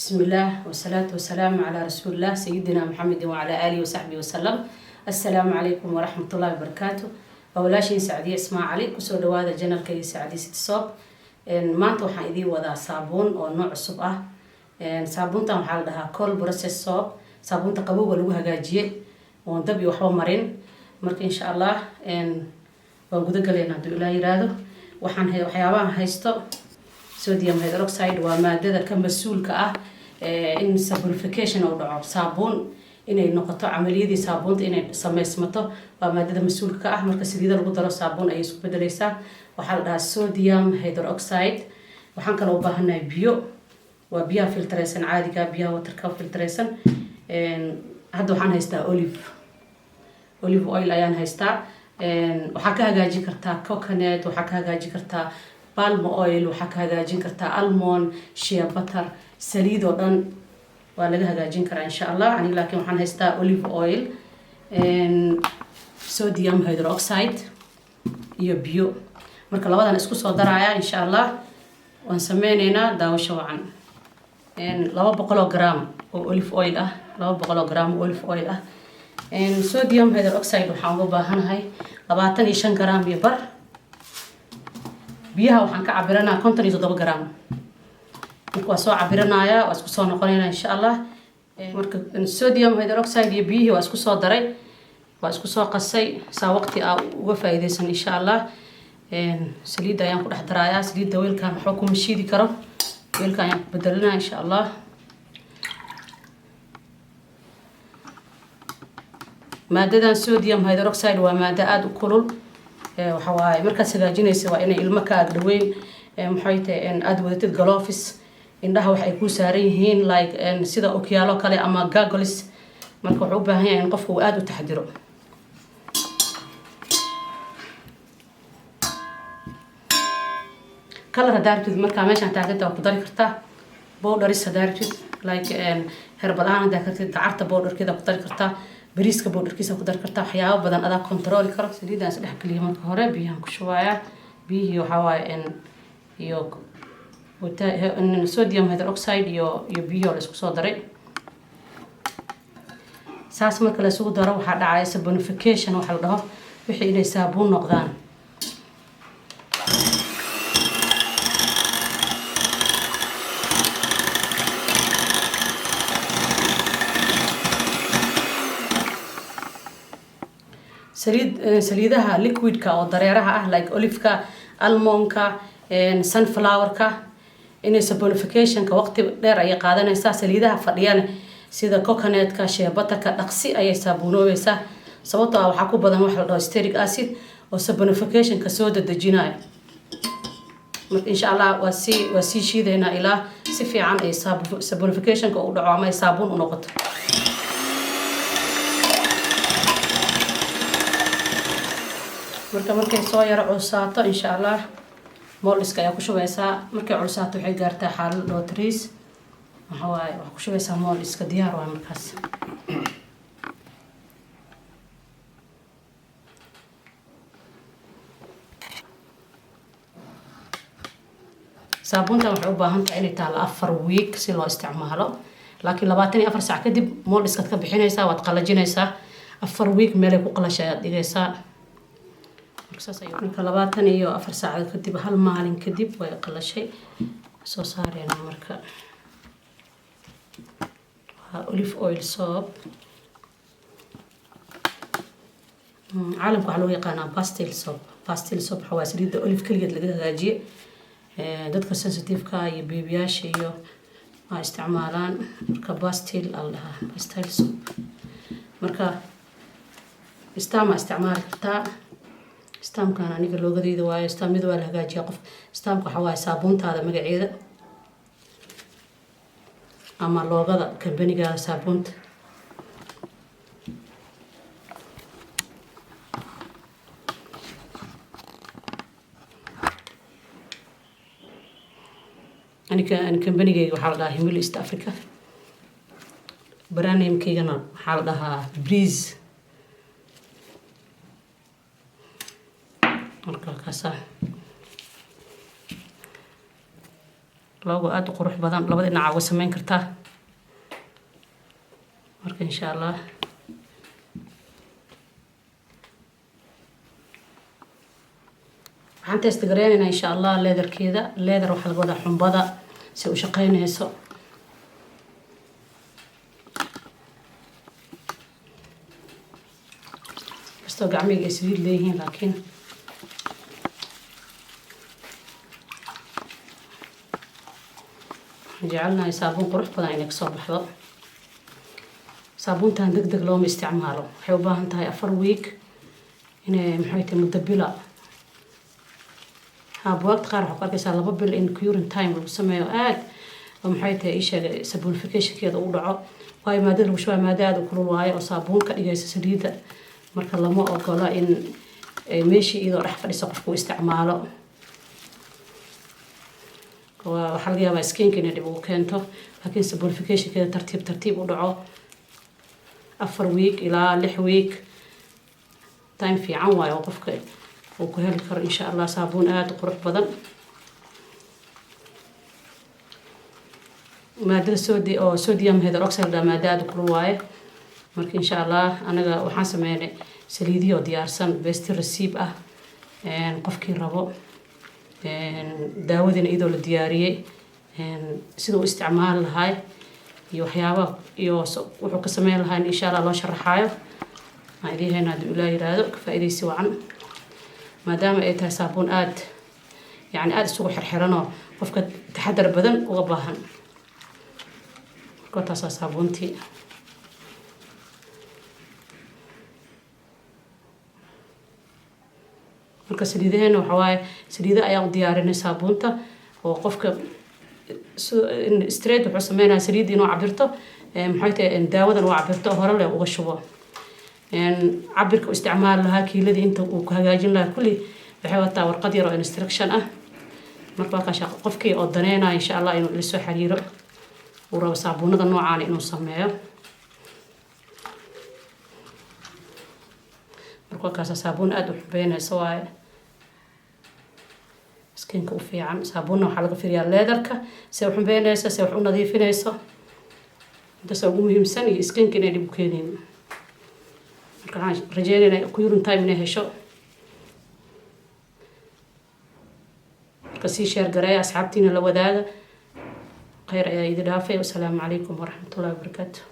بسم الله والصلاة والسلام على رسول الله سيدنا محمد وعلى آله وصحبه وسلم. السلام عليكم ورحمة الله وبركاته. أولاشين سعدية اسمع علي كسو دوادا جنال كي سعدي ست صوب maanta waxaan idin wadaa saabuun oo nooc cusub ah. Saabuuntan waxaa la dhahaa cold process soap, saabuunta qabowga lagu hagaajiyay oo dab iyo waxba marin. Marka insha Allah waan guda galeynaa hadduu Ilaahay yiraahdo. Waxyaabahan haysto sodium hydroxide waa maadada ka mas'uulka ah in saponification oo dhaco saabuun inay noqoto amaliyadii saabuunta inay sameysmato waa maadada mas'uulka ka ah. Marka saliida lagu daro saabuun ay isku bedelaysaa. waxaa la dhahaa sodium hydroxide. waxaan kale u baahanahay biyo, waa biyaha filtreysan caadiga, biyaha waterka filtreysan. hadda waxaan haystaa olive oil ayaan haystaa. waxaa ka hagaajin kartaa coconut, waxaa ka hagaajin kartaa palm oil, waxaa ka hagaajin kartaa almond, shea butter, saliid oo dhan waa laga hagaajin karaa insha Allah. ani laakiin waxaan haystaa olive oil, sodium hydroxide iyo biyo. marka labadan isku soo daraya insha Allah waan sameyneynaa daawasho wacan. 200 gram oo olive oil ah, 200 gram oo olive oil ah. sodium hydroxide waxaan u baahanahay 25 gram iyo bar. biyaha waxaan ka cabiranaa 57 gram. marka waa soo cabiranayaa, waa isku soo noqonaynaa insha Allah. marka sodium hydroxide iyo biyihii waa isku soo daray, waa isku soo qasay saa waqti uga faa'iideysan insha Allah. saliid ayaan ku dhex darayaa. saliidda weelkan waxba kuma shiidi karo, weelkan ayaan ku bedelinaa insha Allah. maadadan sodium hydroxide waa maado aad u kulul. waxa waaye markaad hagaajinaysa waa inay ilmo ka ag dhaweyn, maxay tahay aad wadatid gloves, indhaha waxay ku saaran yihiin like sida okyaalo kale ama goggles. marka wuxuu u baahan yahay in qofku aad u taxadiro. color hadaartid marka meeshan taaganta waa ku dari kartaa powderis hadaartid like herbal aan hadaa kartid dacarta powderkeeda ku dari kartaa, bariiska powderkiisa ku dari kartaa. waxyaabo badan adaa control karo. saliidaan is dhex galiyo marka hore biyahan ku shubayaa. biyihii waxaa waaye iyo sodium hydroxide iyo biyo la isku soo daray. saas marka la isugu daro waxaa dhacaya saponification waxa la dhaho, wixii inay saabuun noqdaan. saliidaha liquidka oo dareeraha ah like oliveka, almondka, sunflowerka inay saponificationka waqti dheer ay qaadanaysaa. saliidaha fadhiyana sida coconutka, shea butterka dhaqsi ayay saabuunoobaysaa. sababtoo ah waxaa ku badan wax la dhaho stearic acid oo saponificationka soo dadejinayo. marka insha Allah waa sii shiideynaa ilaa si fiican ay saponificationka u dhaco ama ay saabuun u noqoto. markay soo yara culsaato insha Allah moldiska ayaa ku shubaysaa. markay culsaato waxay gaartaa xaalad dhootriis. waxa waaye wax ku shubaysaa moldiska diyaar waa markaas. saabuuntan waxay u baahan tahay inay taalo 4 week si loo isticmaalo, laakiin 24 saac kadib moldiskaad ka bixinaysaa, waad qalajinaysaa. 4 week meelay ku qalashay ayaad dhigaysaa. marka 24 saacadood kadib, hal maalin kadib way qalashay. soo saareyna marka waa olive oil soap. caalamka waxaa loo yaqaanaa pastel soap. pastel soap waxaa waa saliidda olive keligeed laga hagaajiyay. dadka sensitive-ka iyo beebiyaasha iyo waa isticmaalaan. marka pastel al dhahaa pastel soap. marka istama isticmaali kartaa. stamkan aniga loogadeyda waayo. stamida waa la hagaajiyaa qof. stamka waxaa waaye saabuuntaada magaceeda ama loogada kambanigaada saabuunta. aniga kambanigeyga waxaa la dhahaa Himilo East Africa. brand name-keygana waxaa la dhahaa Breeze. marka kaasa logo aad u qurux badan labada dhinac uga sameyn kartaa marka insha Allah waxaan test gareynaa insha Allah leatherkeeda leather waxa laga wadaa xumbada si u shaqeynayso kasto gacmiga ay saliid leeyihiin laakiin جعلنا صابون قرح بدن إنك صوب حظ صابون تان دق لوم استعماله حيوبها انتهي أفر ويك إن محيط مدبلة ها بوقت قارح وقارك سالة ببل إن كيورن تايم وسميه ومحيط إيش سبونفيكيشن كذا وضعه واي مادة وشوي مادة وكل واي وصابون كأي سديدة مرك الله ما أقوله إن ماشي إذا راح فري سقف واستعماله waxaa laga yaabaa skinka inay dhib ugu keento laakiin sabonificationkeeda tartiib u dhaco 4 week ilaa 6 week time fiican waayo oo qofka uu ku heli karo insha Allah saabuun aad u qurux badan maadada sodium hydroxide maadada aad u kulul waaye marka insha Allah anaga waxaan sameeynay saliidiyo diyaarsan best recipe ah qofkii rabo daawadina idoo la diyaariyay sidoo isticmaal lahaay iyo waxyaabaha iyo wuxuu ka sameyn lahaa insha Allah loo sharaxayo ma idinayna hadii Ilaahay yiraahdo ka faa'iideysi wacan maadaama ay tahay saabuun aad isugu xirxiranoo qofka taxadar badan uga baahan marka taas saabuuntii marka saliidaheena waxa waaye saliida ayaa u diyaarinay saabuunta oo qofka straight wuxuu sameynaa saliid inuu cabirto maxay tahay daawadan uu cabirto hore leh uga shubo cabirka isticmaal lahaa kiiladii inta uu ku hagaajin lahaa kulli waxay wataa warqad yar oo instruction ah marka ka shaqo qofkii oo daneynaa insha Allah inuu la soo xiriiro uu rabo saabuunada noocaan inuu sameeyo marka kaas saabuun aad u xubeynayso waaye skinka u fiican saabuunna waxa laga fiiriyaa leatherka si wax xubeynayso si wax u nadiifinayso intaas ugu muhiimsan iyo skinka inay dib u keenin marka waxaan rajeynayaa ku yurun time inay hesho marka si share gareeya asxaabtiina la wadaaga khayr ayaa idin dhaafay wassalaamu calaykum waraxmatullaahi wabarakaatuh